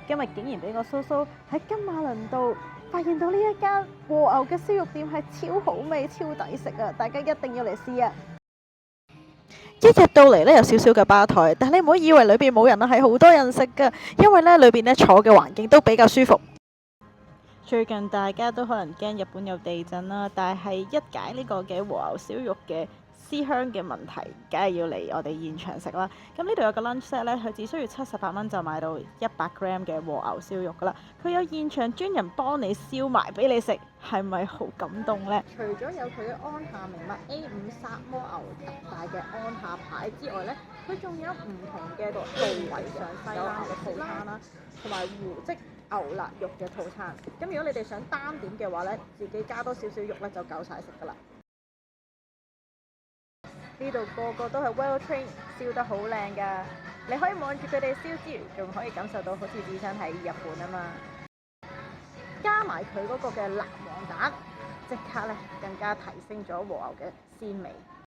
今日竟然俾我蘇蘇喺金馬倫道發現到呢一間和牛嘅燒肉店係超好味、超抵食啊！大家一定要嚟試啊！一入到嚟咧有少少嘅吧台，但係你唔好以為裏邊冇人啊，係好多人食噶，因為咧裏邊咧坐嘅環境都比較舒服。最近大家都可能驚日本有地震啦，但係一解呢個嘅和牛燒肉嘅思鄉嘅問題，梗係要嚟我哋現場食啦。咁呢度有個 lunch set 咧，佢只需要78蚊就買到100g 嘅和牛燒肉噶啦。佢有現場專人幫你燒埋俾你食，係咪好感動呢？除咗有佢嘅安夏名物 A5 薩摩牛特大嘅安夏牌之外呢，佢仲有唔同嘅部位上西冷嘅套餐啦，同埋胡椒牛肋肉嘅套餐。咁如果你哋想單點嘅話呢，自己加多少少肉呢就夠晒食噶啦。呢度個個都係 well trained， 燒得好靚㗎。你可以望住佢哋燒之餘，仲可以感受到好似置身喺日本啊嘛。加埋佢嗰個嘅藍黃蛋，即刻咧更加提升咗和牛嘅鮮味。